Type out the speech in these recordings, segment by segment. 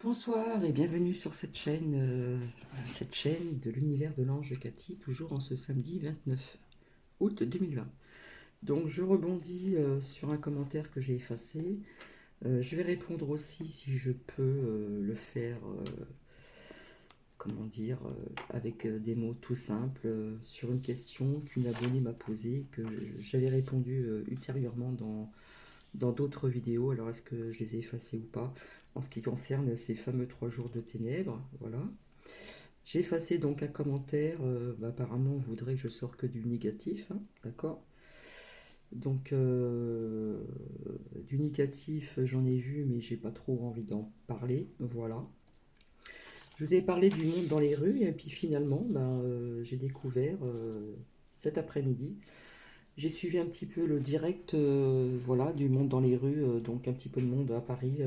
Bonsoir et bienvenue sur cette chaîne de l'univers de l'ange Cathy, toujours en ce samedi 29 août 2020. Donc je rebondis sur un commentaire que j'ai effacé. Je vais répondre aussi, si je peux le faire, comment dire, avec des mots tout simples, sur une question qu'une abonnée m'a posée, que j'avais répondu ultérieurement dans d'autres vidéos. Alors est-ce que je les ai effacées ou pas? En ce qui concerne ces fameux 3 jours de ténèbres, voilà. J'ai effacé donc un commentaire, apparemment on voudrait que je sorte que du négatif, hein, d'accord. Donc du négatif j'en ai vu mais j'ai pas trop envie d'en parler, voilà. Je vous ai parlé du monde dans les rues et puis finalement j'ai découvert cet après-midi. J'ai suivi un petit peu le direct, voilà, du monde dans les rues, donc un petit peu de monde à Paris,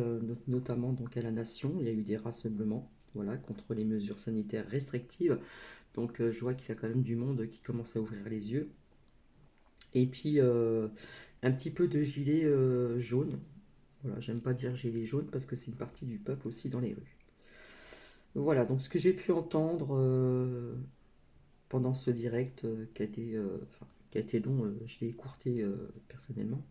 notamment donc à la Nation. Il y a eu des rassemblements, voilà, contre les mesures sanitaires restrictives. Donc je vois qu'il y a quand même du monde qui commence à ouvrir les yeux. Et puis un petit peu de gilet jaune. Voilà, j'aime pas dire gilet jaune parce que c'est une partie du peuple aussi dans les rues. Voilà, donc ce que j'ai pu entendre pendant ce direct qui a été long, je l'ai écourté personnellement.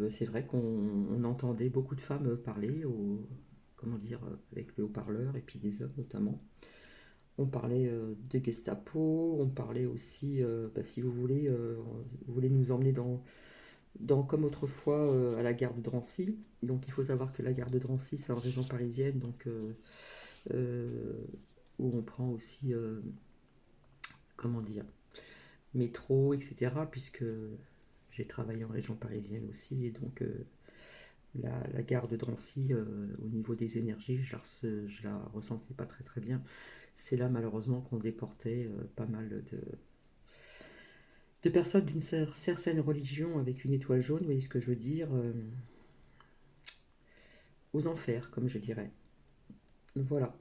C'est vrai qu'on entendait beaucoup de femmes parler comment dire, avec le haut-parleur et puis des hommes notamment. On parlait de Gestapo, on parlait aussi, si vous voulez nous emmener comme autrefois à la gare de Drancy. Donc il faut savoir que la gare de Drancy, c'est en région parisienne, donc euh, où on prend aussi, comment dire, métro, etc. Puisque j'ai travaillé en région parisienne aussi, et donc la gare de Drancy, au niveau des énergies, je la ressentais pas très très bien. C'est là malheureusement qu'on déportait pas mal de personnes d'une certaine religion avec une étoile jaune, vous voyez ce que je veux dire, aux enfers, comme je dirais. Voilà.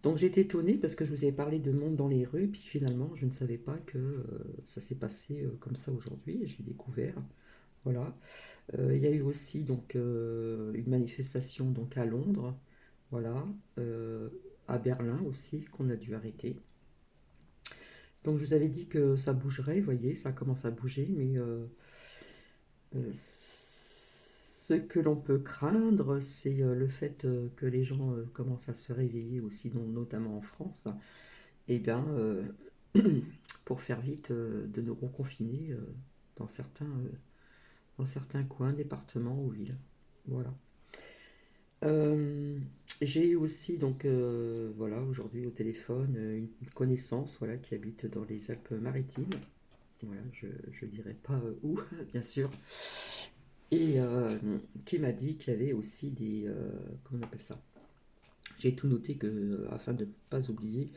Donc j'étais étonnée parce que je vous avais parlé de monde dans les rues, puis finalement je ne savais pas que ça s'est passé comme ça aujourd'hui, et j'ai découvert. Voilà. Il y a eu aussi donc une manifestation donc à Londres, voilà, à Berlin aussi qu'on a dû arrêter. Donc je vous avais dit que ça bougerait, vous voyez, ça commence à bouger, mais ce que l'on peut craindre, c'est le fait que les gens commencent à se réveiller aussi, notamment en France, et bien, pour faire vite, de nous reconfiner dans dans certains coins, départements ou villes. Voilà. Euh, j'ai eu aussi donc voilà aujourd'hui au téléphone une connaissance voilà qui habite dans les Alpes-Maritimes. Voilà, je dirais pas où, bien sûr, et qui m'a dit qu'il y avait aussi comment on appelle ça? J'ai tout noté que afin de ne pas oublier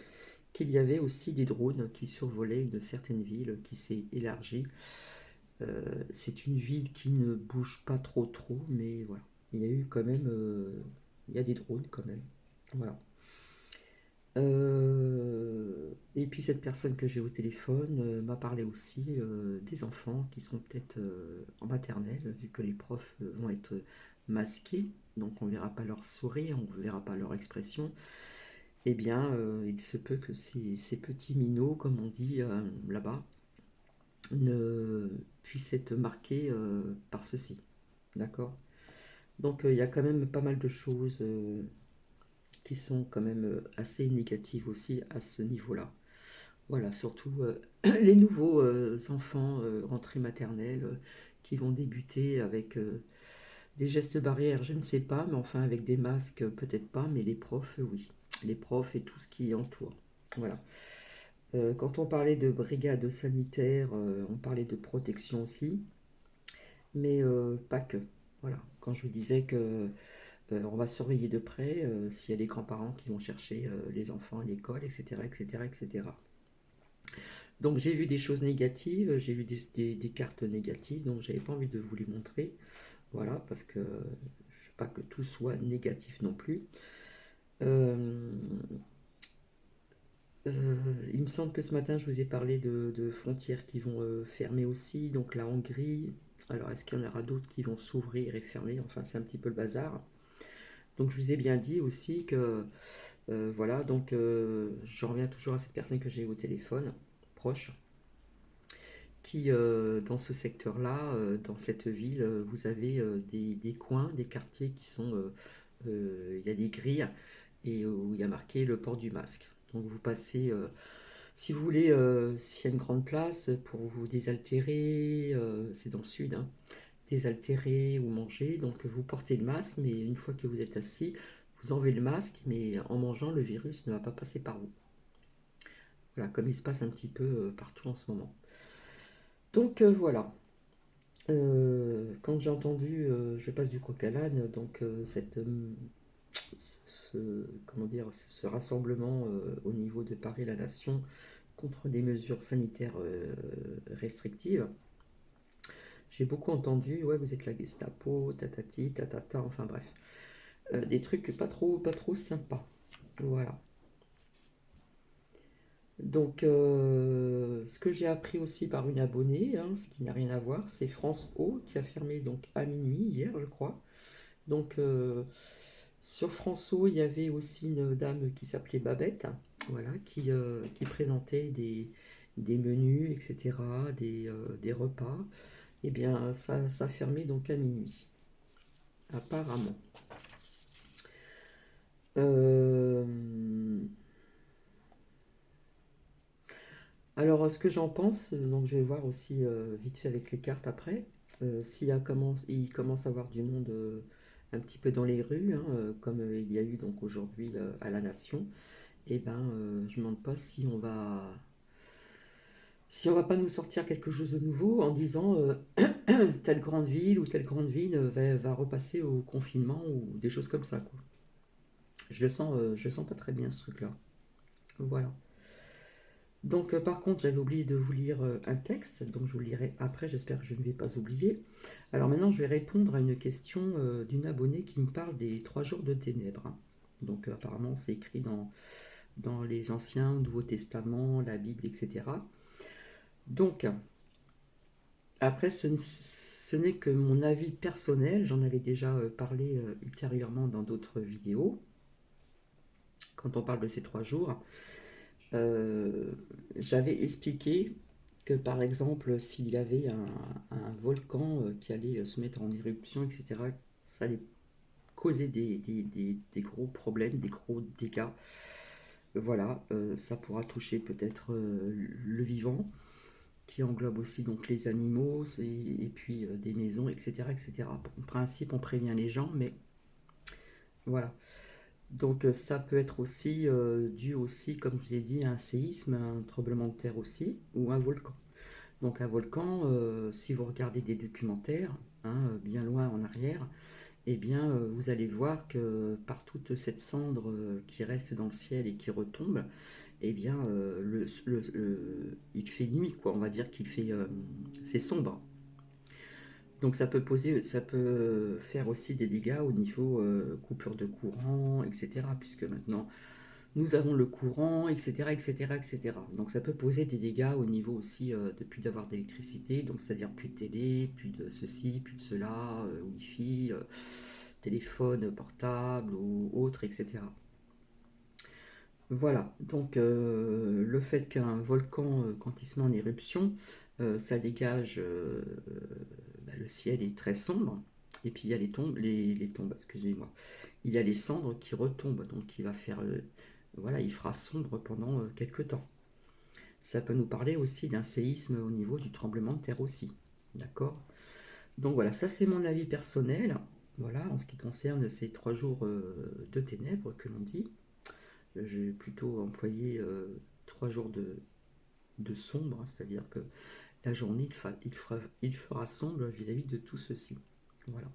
qu'il y avait aussi des drones qui survolaient une certaine ville qui s'est élargie. C'est une ville qui ne bouge pas trop, mais voilà, il y a eu quand même, il y a des drones quand même. Voilà. Et puis cette personne que j'ai au téléphone m'a parlé aussi des enfants qui sont peut-être en maternelle, vu que les profs vont être masqués, donc on ne verra pas leur sourire, on ne verra pas leur expression. Eh bien, il se peut que ces petits minots, comme on dit là-bas, ne puissent être marqués par ceci. D'accord? Donc il y a quand même pas mal de choses qui sont quand même assez négatives aussi à ce niveau-là. Voilà, surtout les nouveaux enfants rentrés maternelle qui vont débuter avec des gestes barrières, je ne sais pas, mais enfin avec des masques, peut-être pas, mais les profs, oui. Les profs et tout ce qui entoure. Voilà. Quand on parlait de brigade sanitaire, on parlait de protection aussi, mais pas que. Voilà. Quand je vous disais que on va surveiller de près s'il y a des grands-parents qui vont chercher les enfants à l'école, etc., etc., etc. Donc j'ai vu des choses négatives, j'ai vu des cartes négatives, donc j'avais pas envie de vous les montrer, voilà, parce que je veux pas que tout soit négatif non plus. Euh, il me semble que ce matin je vous ai parlé de frontières qui vont fermer aussi, donc la Hongrie. Alors est-ce qu'il y en aura d'autres qui vont s'ouvrir et fermer? Enfin c'est un petit peu le bazar. Donc je vous ai bien dit aussi que, voilà, donc je reviens toujours à cette personne que j'ai eu au téléphone, proche, qui, dans ce secteur-là, dans cette ville, vous avez des coins, des quartiers qui sont, il y a des grilles et où il y a marqué le port du masque. Donc vous passez, si vous voulez, s'il y a une grande place pour vous désaltérer, c'est dans le sud, hein, désaltérer ou manger, donc vous portez le masque, mais une fois que vous êtes assis, vous enlevez le masque, mais en mangeant, le virus ne va pas passer par vous. Voilà, comme il se passe un petit peu partout en ce moment. Donc voilà. Quand j'ai entendu Je passe du coq à l'âne, donc comment dire, ce rassemblement au niveau de Paris la Nation contre des mesures sanitaires restrictives, j'ai beaucoup entendu, ouais, vous êtes la Gestapo, tatati, tatata, enfin bref, des trucs pas trop sympas. Voilà. Donc, ce que j'ai appris aussi par une abonnée, hein, ce qui n'a rien à voir, c'est France O qui a fermé donc à minuit hier, je crois. Donc, sur France O, il y avait aussi une dame qui s'appelait Babette, voilà, qui présentait des menus, etc., des repas. Eh bien, ça a fermé donc à minuit, apparemment. Euh, Alors, ce que j'en pense, donc je vais voir aussi vite fait avec les cartes après, il commence à avoir du monde un petit peu dans les rues, hein, comme il y a eu donc aujourd'hui à la Nation, et ben je me demande pas si on va pas nous sortir quelque chose de nouveau en disant telle grande ville ou telle grande ville va repasser au confinement ou des choses comme ça, quoi. Je le sens pas très bien ce truc-là. Voilà. Donc, par contre, j'avais oublié de vous lire un texte, donc je vous le lirai après, j'espère que je ne vais pas oublier. Alors maintenant, je vais répondre à une question d'une abonnée qui me parle des 3 jours de ténèbres, hein. Donc, apparemment, c'est écrit dans les Anciens, Nouveaux Testaments, la Bible, etc. Donc, après, ce n'est que mon avis personnel, j'en avais déjà parlé ultérieurement dans d'autres vidéos, quand on parle de ces 3 jours. Euh, J'avais expliqué que par exemple, s'il y avait un volcan qui allait se mettre en éruption, etc., ça allait causer des gros problèmes, des gros dégâts. Voilà, ça pourra toucher peut-être le vivant, qui englobe aussi donc les animaux, et puis des maisons, etc., etc. En principe, on prévient les gens, mais voilà. Donc ça peut être aussi dû aussi, comme je vous ai dit, à un séisme, à un tremblement de terre aussi, ou un volcan. Donc un volcan, si vous regardez des documentaires, hein, bien loin en arrière, eh bien vous allez voir que par toute cette cendre qui reste dans le ciel et qui retombe, eh bien il fait nuit, quoi. On va dire qu'il fait, c'est sombre. Donc ça peut faire aussi des dégâts au niveau coupure de courant, etc. Puisque maintenant nous avons le courant, etc., etc., etc. Donc ça peut poser des dégâts au niveau aussi de plus d'avoir d'électricité, donc c'est-à-dire plus de télé, plus de ceci, plus de cela, Wi-Fi, téléphone portable ou autre, etc. Voilà, donc le fait qu'un volcan, quand il se met en éruption, ça dégage, le ciel est très sombre, et puis il y a les tombes, excusez-moi, il y a les cendres qui retombent, donc il va faire, voilà, il fera sombre pendant quelques temps. Ça peut nous parler aussi d'un séisme au niveau du tremblement de terre aussi, d'accord? Donc voilà, ça c'est mon avis personnel, voilà, en ce qui concerne ces 3 jours de ténèbres que l'on dit. J'ai plutôt employé 3 jours de sombre, hein, c'est-à-dire que la journée, il fera sombre vis-à-vis de tout ceci. Voilà.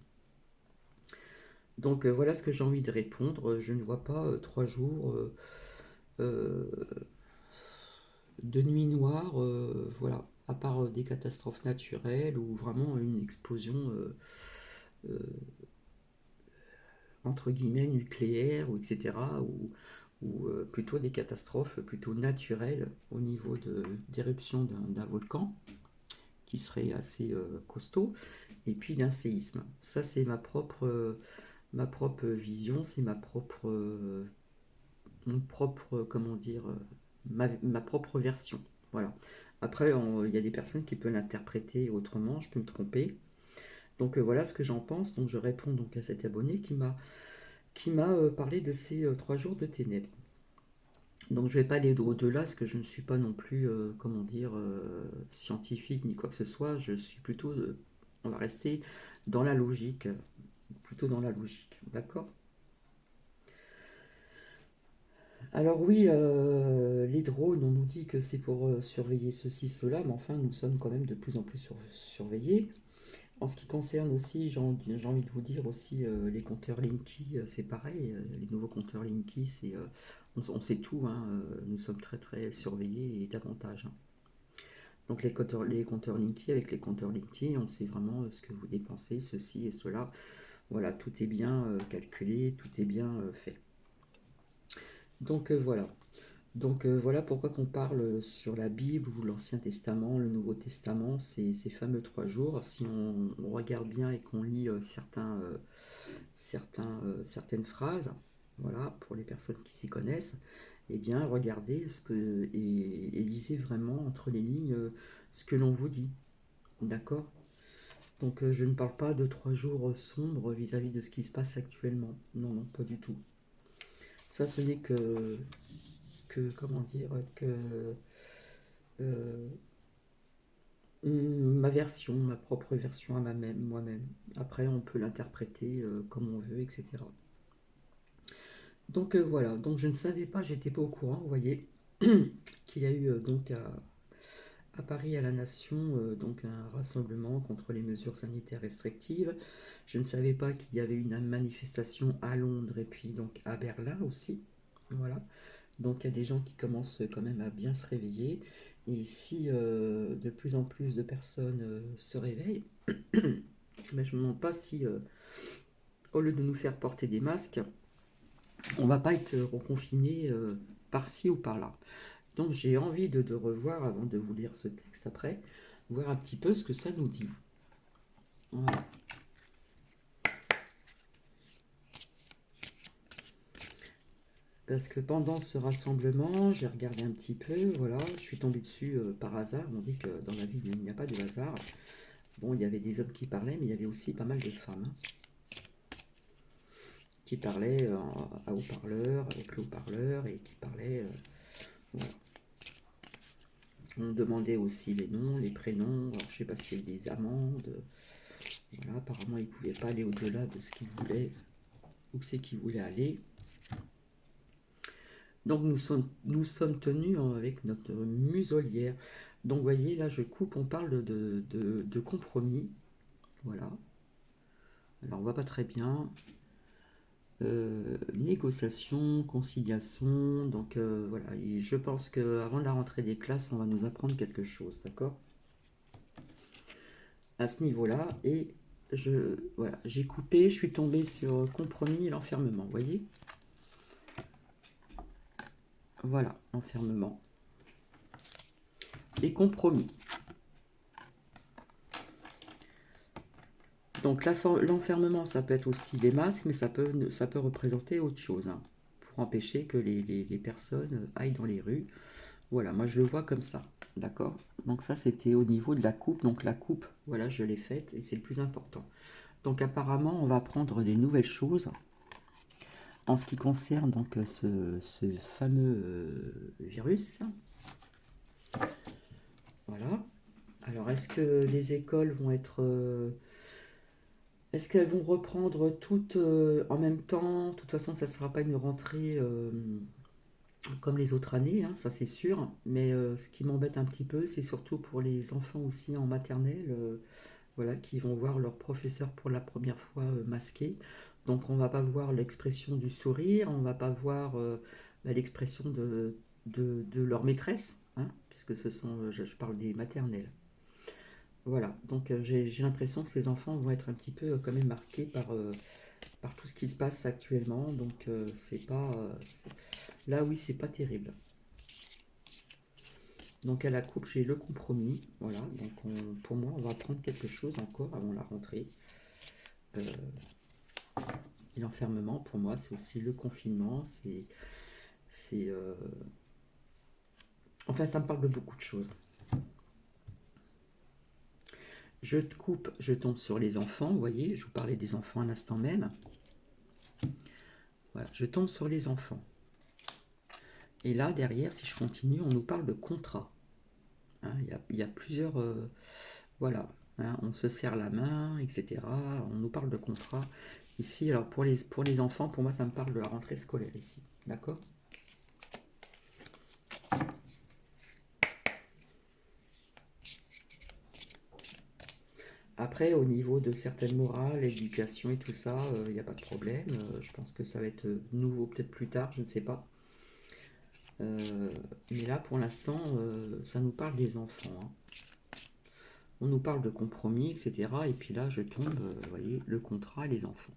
Donc voilà ce que j'ai envie de répondre. Je ne vois pas 3 jours euh, de nuit noire, voilà, à part des catastrophes naturelles ou vraiment une explosion euh, entre guillemets nucléaire, ou etc. Ou plutôt des catastrophes plutôt naturelles au niveau d'éruption d'un volcan qui serait assez costaud, et puis d'un séisme. Ça, c'est ma propre vision, c'est ma propre, mon propre, comment dire, ma propre version. Voilà. Après, il y a des personnes qui peuvent l'interpréter autrement, je peux me tromper. Donc voilà ce que j'en pense. Donc je réponds donc à cet abonné qui m'a parlé de ces 3 jours de ténèbres. Donc je ne vais pas aller au-delà parce que je ne suis pas non plus, comment dire, scientifique ni quoi que ce soit. Je suis plutôt, on va rester dans la logique, plutôt dans la logique, d'accord? Alors oui, les drones, on nous dit que c'est pour surveiller ceci, cela, mais enfin nous sommes quand même de plus en plus surveillés. En ce qui concerne aussi, j'ai envie de vous dire aussi, les compteurs Linky, c'est pareil. Les nouveaux compteurs Linky, on sait tout, hein, nous sommes très très surveillés et davantage, hein. Donc les compteurs Linky, avec les compteurs Linky, on sait vraiment ce que vous dépensez, ceci et cela. Voilà, tout est bien calculé, tout est bien fait. Donc voilà. Donc voilà pourquoi qu'on parle sur la Bible ou l'Ancien Testament, le Nouveau Testament, ces fameux 3 jours. Si on regarde bien et qu'on lit certaines phrases, voilà, pour les personnes qui s'y connaissent, eh bien regardez et lisez vraiment entre les lignes ce que l'on vous dit. D'accord? Donc je ne parle pas de 3 jours sombres vis-à-vis de ce qui se passe actuellement. Non, non, pas du tout. Ça, ce n'est comment dire, que euh, ma version, ma propre version à moi-même. Après, on peut l'interpréter comme on veut, etc. Donc voilà, donc je ne savais pas, j'étais pas au courant, vous voyez, qu'il y a eu donc à Paris, à la Nation, donc un rassemblement contre les mesures sanitaires restrictives. Je ne savais pas qu'il y avait une manifestation à Londres et puis donc à Berlin aussi. Voilà. Donc il y a des gens qui commencent quand même à bien se réveiller. Et si de plus en plus de personnes se réveillent, mais je me demande pas si, au lieu de nous faire porter des masques, on va pas être reconfiné par-ci ou par-là. Donc j'ai envie de revoir, avant de vous lire ce texte après, voir un petit peu ce que ça nous dit. Voilà. Parce que pendant ce rassemblement, j'ai regardé un petit peu, voilà, je suis tombée dessus par hasard. On dit que dans la vie, il n'y a pas de hasard. Bon, il y avait des hommes qui parlaient, mais il y avait aussi pas mal de femmes, hein, qui parlaient à haut-parleur, avec le haut-parleur, et qui parlaient. Voilà. On demandait aussi les noms, les prénoms. Alors, je ne sais pas s'il y a des amendes. Voilà, apparemment, ils ne pouvaient pas aller au-delà de ce qu'ils voulaient, où c'est qu'ils voulaient aller. Donc nous sommes tenus avec notre muselière. Donc vous voyez, là je coupe, on parle de compromis. Voilà. Alors on voit pas très bien. Négociation, conciliation. Donc voilà. Et je pense qu'avant la rentrée des classes, on va nous apprendre quelque chose, d'accord? À ce niveau-là. Et voilà, j'ai coupé, je suis tombé sur compromis et l'enfermement. Vous voyez? Voilà, enfermement. Et compromis. Donc l'enfermement, ça peut être aussi les masques, mais ça peut représenter autre chose, hein, pour empêcher que les personnes aillent dans les rues. Voilà, moi je le vois comme ça, d'accord? Donc ça c'était au niveau de la coupe. Donc la coupe, voilà, je l'ai faite et c'est le plus important. Donc apparemment on va apprendre des nouvelles choses en ce qui concerne donc ce fameux virus. Voilà. Alors est-ce que les écoles vont être... est-ce qu'elles vont reprendre toutes en même temps? De toute façon, ça ne sera pas une rentrée comme les autres années, hein, ça c'est sûr. Mais ce qui m'embête un petit peu, c'est surtout pour les enfants aussi en maternelle, voilà, qui vont voir leur professeur pour la première fois masqué. Donc on va pas voir l'expression du sourire, on va pas voir l'expression de leur maîtresse, hein, puisque je parle des maternelles. Voilà, donc j'ai l'impression que ces enfants vont être un petit peu quand même marqués par tout ce qui se passe actuellement. Donc c'est pas... là oui, c'est pas terrible. Donc à la coupe, j'ai le compromis. Voilà, donc pour moi, on va apprendre quelque chose encore avant la rentrée. Euh, Et l'enfermement, pour moi, c'est aussi le confinement, c'est enfin, ça me parle de beaucoup de choses. Je coupe, je tombe sur les enfants, vous voyez, je vous parlais des enfants à l'instant même. Voilà, je tombe sur les enfants. Et là, derrière, si je continue, on nous parle de contrat. Hein, il y a plusieurs... voilà, hein, on se serre la main, etc. On nous parle de contrat. Ici, alors pour les enfants, pour moi, ça me parle de la rentrée scolaire ici. D'accord? Après, au niveau de certaines morales, éducation et tout ça, il n'y a pas de problème. Je pense que ça va être nouveau peut-être plus tard, je ne sais pas. Euh, mais là, pour l'instant, ça nous parle des enfants. Hein. On nous parle de compromis, etc. Et puis là, je tombe, vous voyez, le contrat et les enfants.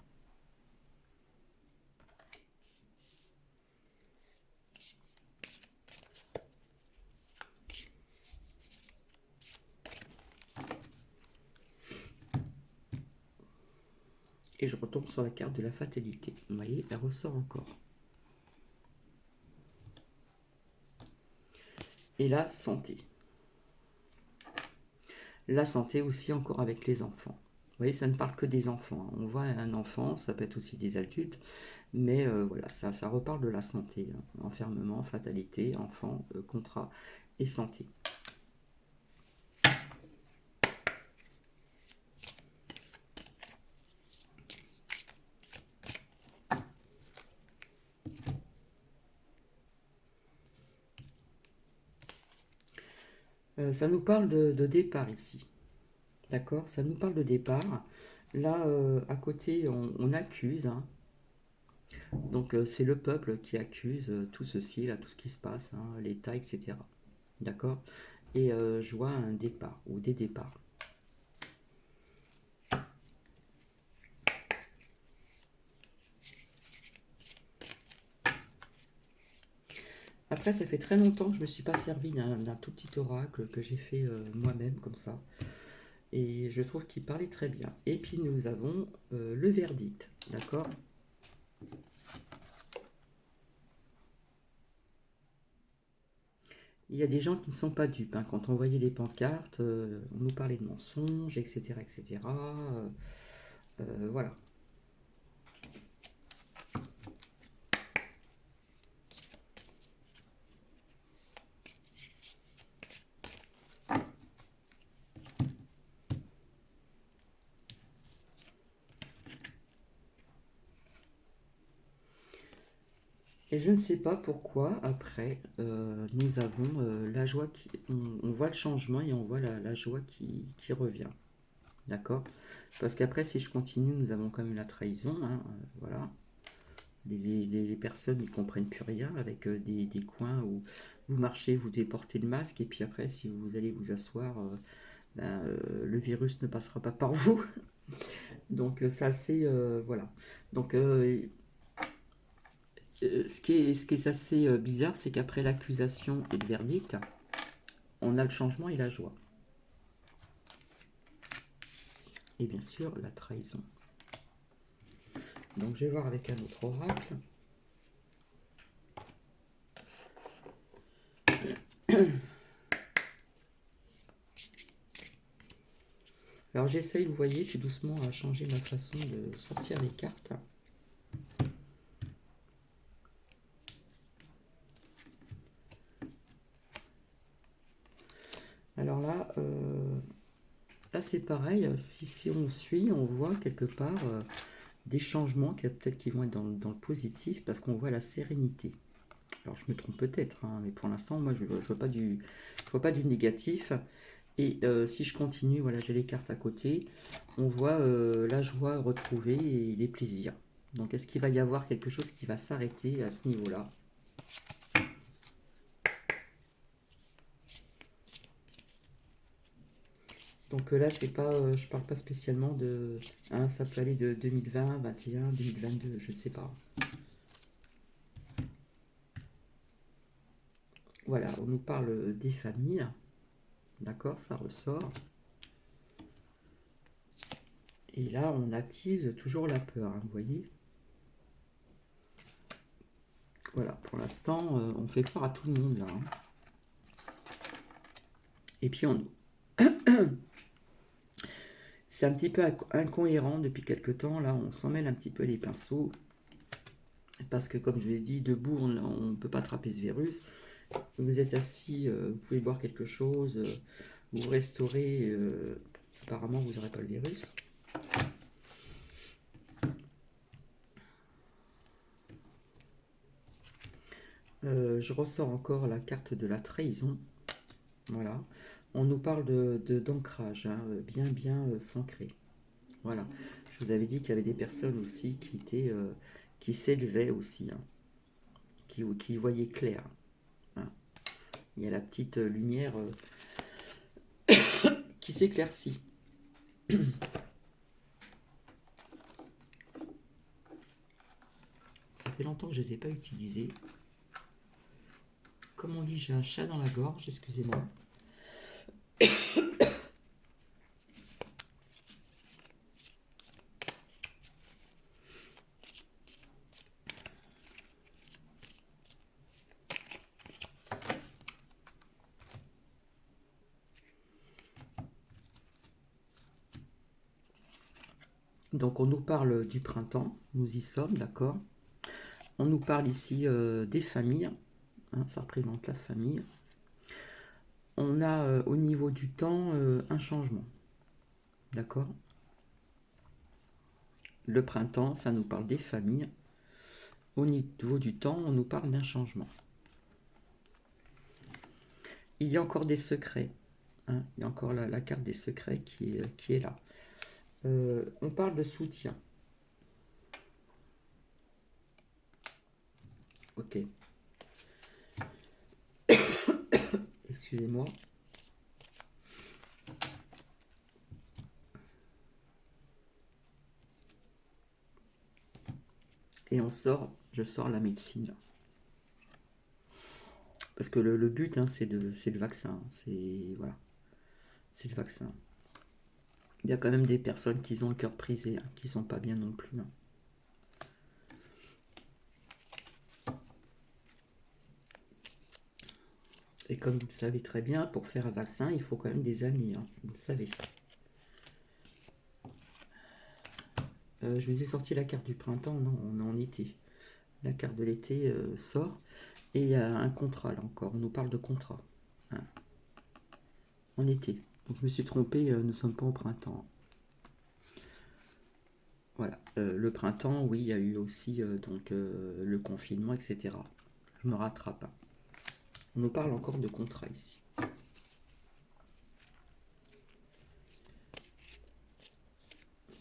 Et je retombe sur la carte de la fatalité. Vous voyez, elle ressort encore. Et la santé. La santé aussi encore avec les enfants. Vous voyez, ça ne parle que des enfants. On voit un enfant, ça peut être aussi des adultes, mais voilà, ça reparle de la santé. Hein. Enfermement, fatalité, enfant, contrat et santé. Ça nous parle de départ ici. D'accord? Ça nous parle de départ. Là, à côté, on accuse. Hein. Donc, c'est le peuple qui accuse tout ceci, là, tout ce qui se passe, hein, l'État, etc. D'accord? Et je vois un départ ou des départs. Après, ça fait très longtemps que je ne me suis pas servi d'un tout petit oracle que j'ai fait moi-même comme ça. Et je trouve qu'il parlait très bien. Et puis nous avons le verdict, d'accord? Il y a des gens qui ne sont pas dupes. Hein. Quand on voyait les pancartes, on nous parlait de mensonges, etc. etc. Voilà. Et je ne sais pas pourquoi, après, nous avons la joie qui... On voit le changement et on voit la joie qui revient. D'accord? Parce qu'après, si je continue, nous avons quand même la trahison. Hein, voilà. Les personnes ne comprennent plus rien avec des coins où vous marchez, vous devez porter le masque. Et puis après, si vous allez vous asseoir, ben, le virus ne passera pas par vous. Donc, c'est assez... voilà. Donc, ce qui est assez bizarre, c'est qu'après l'accusation et le verdict, on a le changement et la joie. Et bien sûr, la trahison. Donc je vais voir avec un autre oracle. Alors j'essaye, vous voyez, tout doucement à changer ma façon de sortir les cartes. Alors là, là c'est pareil, si on suit, on voit quelque part des changements qui peut-être qui vont être dans le positif parce qu'on voit la sérénité. Alors je me trompe peut-être, hein, mais pour l'instant, moi je ne vois pas du négatif. Et si je continue, voilà, j'ai les cartes à côté, on voit la joie retrouvée et les plaisirs. Donc est-ce qu'il va y avoir quelque chose qui va s'arrêter à ce niveau-là? Donc là, c'est pas, je parle pas spécialement de... Hein, ça peut aller de 2020, 21, 2022, je ne sais pas. Voilà, on nous parle des familles. D'accord, ça ressort. Et là, on attise toujours la peur, hein, vous voyez. Voilà, pour l'instant, on fait peur à tout le monde là, hein. Et puis c'est un petit peu incohérent depuis quelque temps. Là, on s'en mêle un petit peu les pinceaux. Parce que, comme je l'ai dit, debout, on ne peut pas attraper ce virus. Vous êtes assis, vous pouvez boire quelque chose, vous restaurez. Apparemment, vous n'aurez pas le virus. Je ressors encore la carte de la trahison. Voilà. On nous parle d'ancrage, hein, bien s'ancrer. Voilà. Je vous avais dit qu'il y avait des personnes aussi qui s'élevaient aussi, hein, qui voyaient clair, hein. Il y a la petite lumière qui s'éclaircit. Ça fait longtemps que je ne les ai pas utilisés. Comme on dit, j'ai un chat dans la gorge, excusez-moi. Donc on nous parle du printemps, nous y sommes, d'accord. On nous parle ici des familles, hein, ça représente la famille. On a au niveau du temps un changement, d'accord. Le printemps, ça nous parle des familles. Au niveau du temps, on nous parle d'un changement. Il y a encore des secrets, hein. Il y a encore la carte des secrets qui est là. On parle de soutien. Ok. Excusez-moi. Et je sors la médecine. Parce que le but, hein, c'est le vaccin. Voilà, c'est le vaccin. Il y a quand même des personnes qui ont le cœur brisé, hein, qui sont pas bien non plus, hein. Et comme vous le savez très bien, pour faire un vaccin, il faut quand même des années, hein, vous le savez. Je vous ai sorti la carte du printemps, non, on est en été. La carte de l'été sort. Et il y a un contrat, là encore. On nous parle de contrat, hein, en été. Donc je me suis trompé, nous ne sommes pas au printemps. Voilà. Le printemps, oui, il y a eu aussi donc, le confinement, etc. Je me rattrape, hein. On nous parle encore de contrat ici.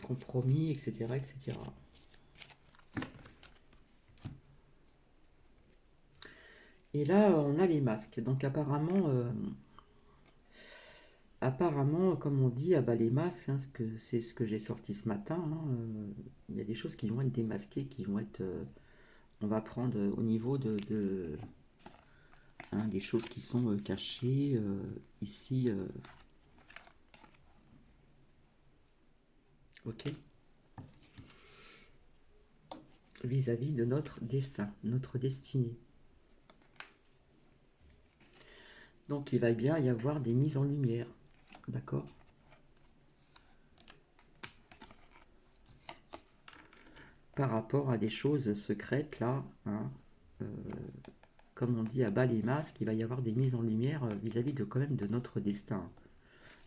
Compromis, etc., etc. Et là, on a les masques. Donc apparemment, comme on dit, ah bah, les masques, hein, c'est ce que j'ai sorti ce matin, hein, il y a des choses qui vont être démasquées, qui vont être... on va prendre au niveau hein, des choses qui sont cachées ici. Ok. Vis-à-vis de notre destin, notre destinée. Donc il va bien y avoir des mises en lumière. D'accord. Par rapport à des choses secrètes, là, hein, comme on dit à bas les masques, il va y avoir des mises en lumière vis-à-vis de quand même de notre destin.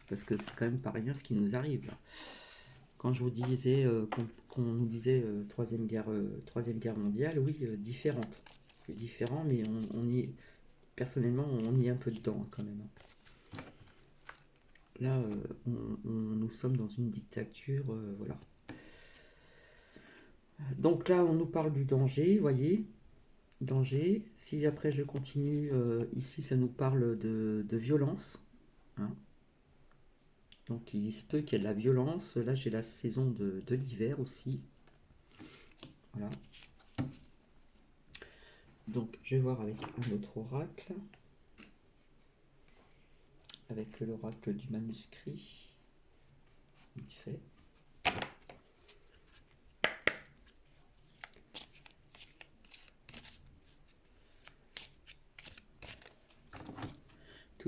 Parce que c'est quand même pas rien ce qui nous arrive, là. Quand je vous disais qu'on nous disait Troisième guerre mondiale, oui, différente. C'est différent, mais personnellement, on y est un peu dedans, hein, quand même. Là, nous sommes dans une dictature, voilà. Donc là, on nous parle du danger, vous voyez, danger. Si après je continue, ici, ça nous parle de violence, hein. Donc il se peut qu'il y ait de la violence. Là, j'ai la saison de l'hiver aussi. Voilà. Donc je vais voir avec un autre oracle, avec l'oracle du manuscrit. Il fait.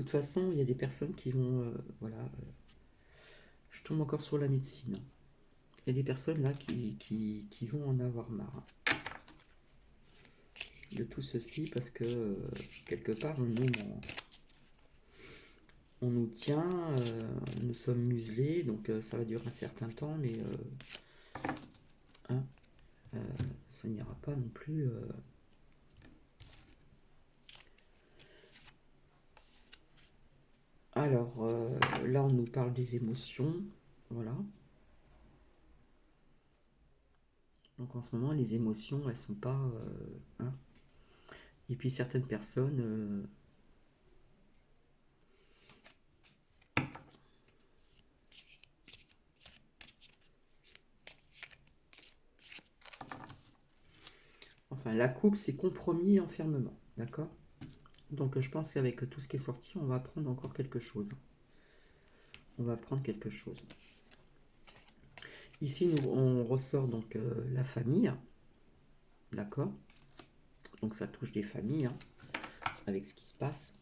toute façon, il y a des personnes qui vont... voilà, je tombe encore sur la médecine. Il y a des personnes là qui vont en avoir marre de tout ceci parce que quelque part on nous tient, nous sommes muselés, donc ça va durer un certain temps, mais hein, ça n'ira pas non plus. Alors là, on nous parle des émotions, voilà. Donc en ce moment, les émotions, elles sont pas. Hein. Et puis certaines personnes. Enfin, la coupe, c'est compromis et enfermement, d'accord? Donc je pense qu'avec tout ce qui est sorti, on va apprendre encore quelque chose. On va apprendre quelque chose. Ici, on ressort donc la famille, d'accord? Donc ça touche des familles, hein, avec ce qui se passe.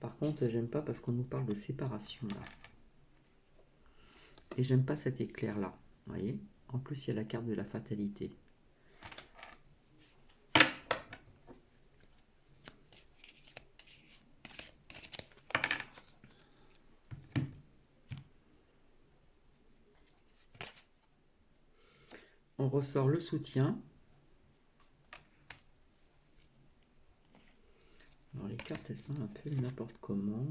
Par contre, j'aime pas parce qu'on nous parle de séparation, là. Et j'aime pas cet éclair-là, vous voyez? En plus, il y a la carte de la fatalité. On ressort le soutien. Alors les cartes, elles sont un peu n'importe comment.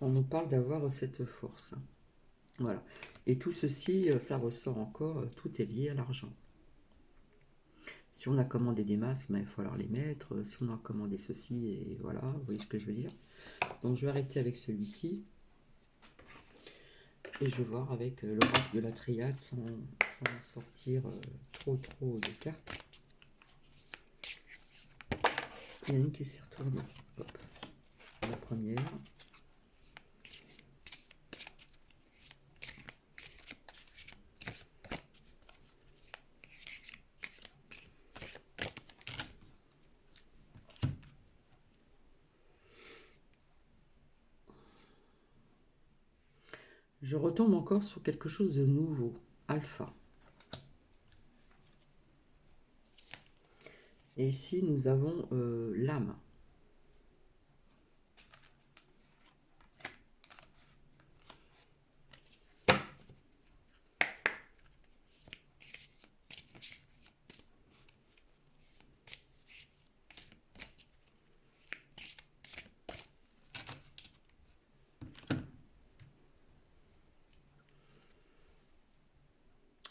On nous parle d'avoir cette force. Voilà. Et tout ceci, ça ressort encore, tout est lié à l'argent. Si on a commandé des masques, ben, il va falloir les mettre. Si on a commandé ceci, et voilà, vous voyez ce que je veux dire. Donc je vais arrêter avec celui-ci. Et je vais voir avec l'oracle de la triade sans sortir trop de cartes. Il y en a une qui s'est retournée. Hop. La première. Je retombe encore sur quelque chose de nouveau. Alpha. Et ici, nous avons l'âme.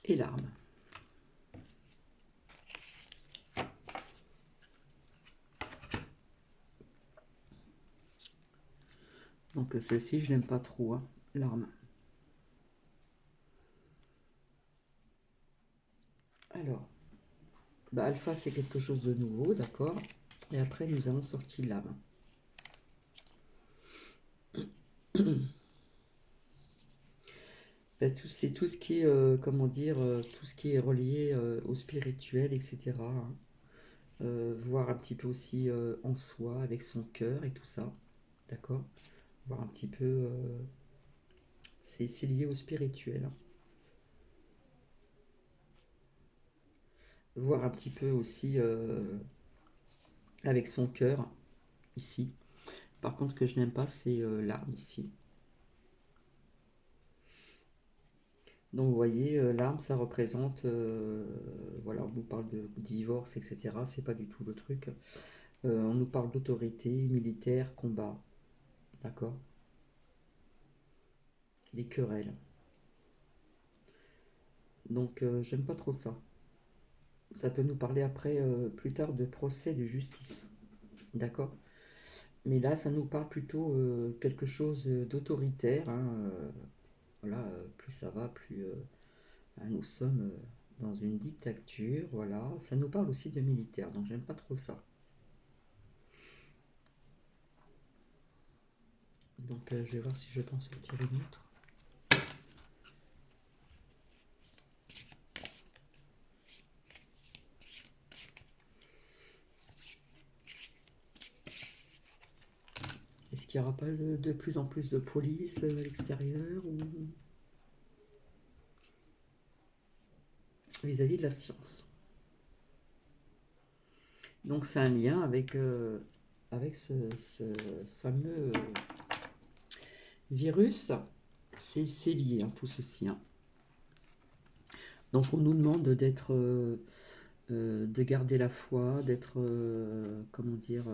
Et l'arme. Donc celle-ci, je n'aime pas trop, hein, l'arme. Alors, bah, alpha, c'est quelque chose de nouveau, d'accord. Et après, nous avons sorti l'âme. Bah, c'est tout ce qui est, comment dire, tout ce qui est relié au spirituel, etc. Hein. Voir un petit peu aussi en soi, avec son cœur et tout ça, d'accord. Voir un petit peu, c'est lié au spirituel. Hein. Voir un petit peu aussi avec son cœur, ici. Par contre, ce que je n'aime pas, c'est l'arme ici. Donc, vous voyez, l'arme, ça représente, voilà, on nous parle de divorce, etc. C'est pas du tout le truc. On nous parle d'autorité, militaire, combat, d'accord. Des querelles. Donc, j'aime pas trop ça. Ça peut nous parler après, plus tard, de procès de justice, d'accord. Mais là, ça nous parle plutôt quelque chose d'autoritaire. Hein, voilà, plus ça va, plus hein, nous sommes dans une dictature. Voilà, ça nous parle aussi de militaire, donc j'aime pas trop ça. Donc je vais voir si je peux en sortir une autre. Est-ce qu'il n'y aura pas de plus en plus de police à l'extérieur ou vis-à-vis de la science? Donc c'est un lien avec ce fameux virus. C'est lié, hein, tout ceci, hein. Donc on nous demande de garder la foi, d'être, comment dire,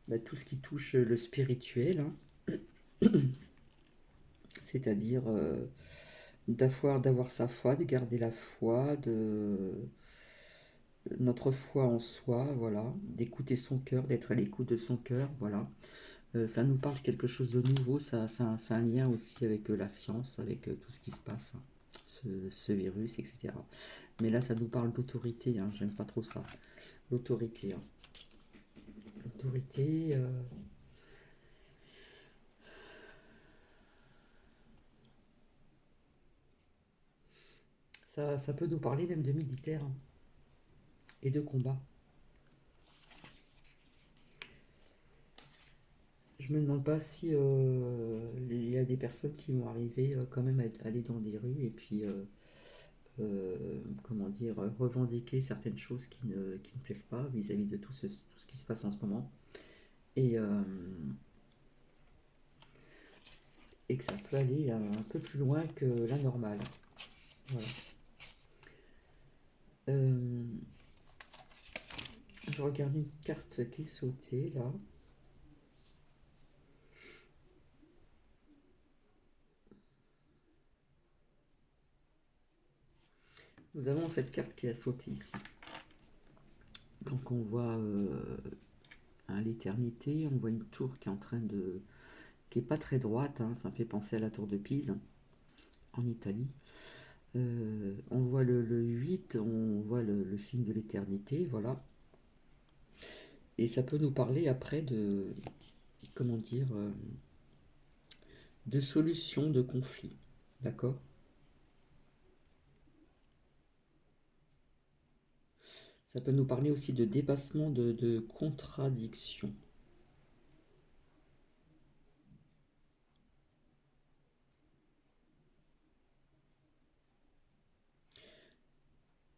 bah, tout ce qui touche le spirituel, hein. C'est-à-dire d'avoir sa foi, de garder la foi, notre foi en soi, voilà, d'écouter son cœur, d'être à l'écoute de son cœur, voilà. Ça nous parle quelque chose de nouveau, ça a un lien aussi avec la science, avec tout ce qui se passe, hein, ce virus, etc. Mais là, ça nous parle d'autorité, hein, j'aime pas trop ça. L'autorité, hein. L'autorité. Ça peut nous parler même de militaire, hein, et de combat. Je me demande pas si il y a des personnes qui vont arriver quand même à aller dans des rues et puis comment dire, revendiquer certaines choses qui ne plaisent pas vis-à-vis de tout ce qui se passe en ce moment. Et, euh, et que ça peut aller un peu plus loin que la normale. Voilà. Euh, je regarde une carte qui est sautée là. Nous avons cette carte qui a sauté ici. Donc on voit l'éternité, on voit une tour qui est en train de... qui est pas très droite, hein, ça me fait penser à la tour de Pise en Italie. On voit le 8, on voit le signe de l'éternité, voilà. Et ça peut nous parler après de, comment dire, de solution de conflit, d'accord? Ça peut nous parler aussi de dépassement de contradictions.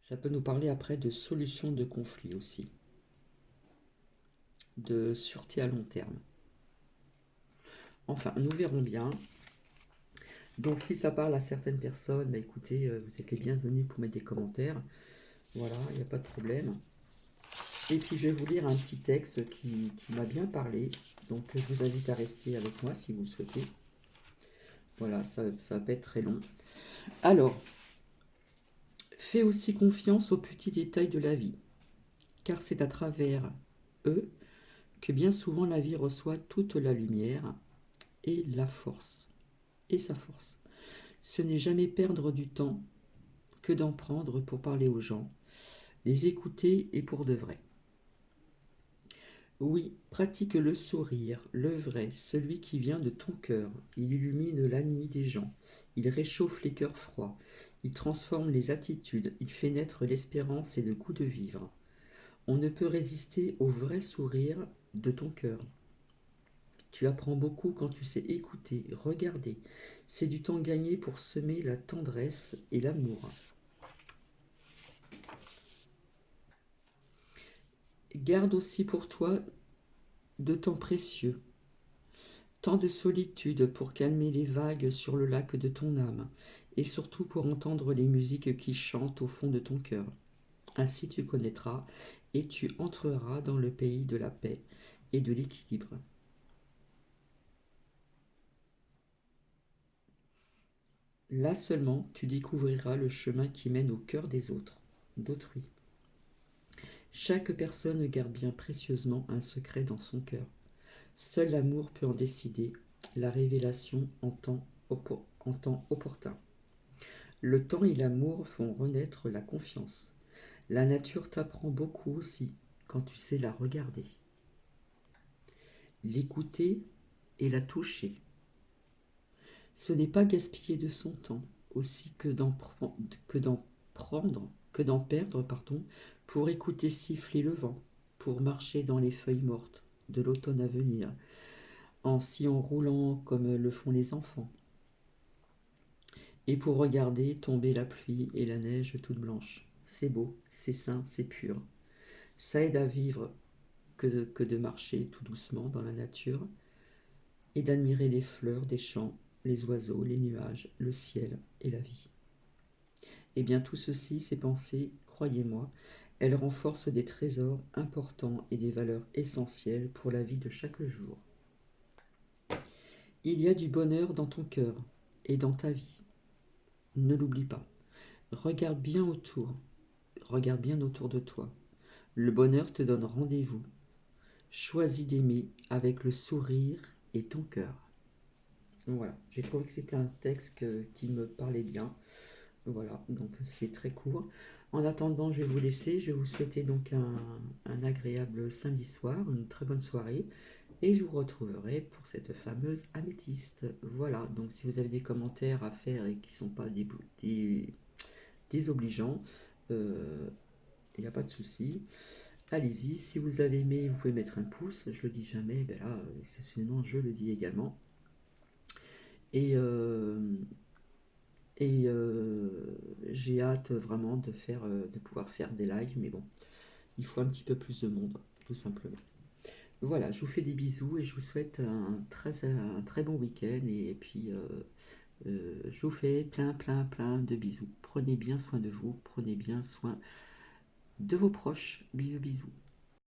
Ça peut nous parler après de solution de conflit aussi, de sûreté à long terme. Enfin, nous verrons bien. Donc si ça parle à certaines personnes, bah écoutez, vous êtes les bienvenus pour mettre des commentaires. Voilà, il n'y a pas de problème. Et puis je vais vous lire un petit texte qui m'a bien parlé. Donc je vous invite à rester avec moi si vous le souhaitez. Voilà, ça va pas être très long. Alors, fais aussi confiance aux petits détails de la vie, car c'est à travers eux que bien souvent la vie reçoit toute la lumière et la force. Et sa force. Ce n'est jamais perdre du temps que d'en prendre pour parler aux gens, les écouter et pour de vrai. Oui, pratique le sourire, le vrai, celui qui vient de ton cœur. Il illumine la nuit des gens, il réchauffe les cœurs froids, il transforme les attitudes, il fait naître l'espérance et le goût de vivre. On ne peut résister au vrai sourire de ton cœur. Tu apprends beaucoup quand tu sais écouter, regarder. C'est du temps gagné pour semer la tendresse et l'amour. Garde aussi pour toi de temps précieux, tant de solitude pour calmer les vagues sur le lac de ton âme, et surtout pour entendre les musiques qui chantent au fond de ton cœur. Ainsi tu connaîtras et tu entreras dans le pays de la paix et de l'équilibre. Là seulement tu découvriras le chemin qui mène au cœur des autres, d'autrui. Chaque personne garde bien précieusement un secret dans son cœur. Seul l'amour peut en décider, la révélation en temps opportun. Le temps et l'amour font renaître la confiance. La nature t'apprend beaucoup aussi quand tu sais la regarder. L'écouter et la toucher. Ce n'est pas gaspiller de son temps aussi que d'en perdre, pardon, pour écouter siffler le vent, pour marcher dans les feuilles mortes de l'automne à venir, en sillon roulant comme le font les enfants, et pour regarder tomber la pluie et la neige toute blanche. C'est beau, c'est sain, c'est pur. Ça aide à vivre que de marcher tout doucement dans la nature et d'admirer les fleurs des champs, les oiseaux, les nuages, le ciel et la vie. Eh bien tout ceci, ces pensées, croyez-moi, elles renforcent des trésors importants et des valeurs essentielles pour la vie de chaque jour. Il y a du bonheur dans ton cœur et dans ta vie. Ne l'oublie pas. Regarde bien autour, regarde bien autour de toi. Le bonheur te donne rendez-vous. Choisis d'aimer avec le sourire et ton cœur. Voilà, j'ai trouvé que c'était un texte qui me parlait bien. Voilà, donc c'est très court. En attendant, je vais vous laisser. Je vais vous souhaiter donc un agréable samedi soir, une très bonne soirée. Et je vous retrouverai pour cette fameuse améthyste. Voilà, donc si vous avez des commentaires à faire et qui ne sont pas désobligeants, il n'y a pas de souci. Allez-y, si vous avez aimé, vous pouvez mettre un pouce, je le dis jamais, ben là, exceptionnellement, je le dis également. Et, euh, et j'ai hâte vraiment de pouvoir faire des lives, mais bon, il faut un petit peu plus de monde, tout simplement. Voilà, je vous fais des bisous et je vous souhaite un très bon week-end. Et puis, je vous fais plein de bisous. Prenez bien soin de vous, prenez bien soin de vos proches. Bisous, bisous.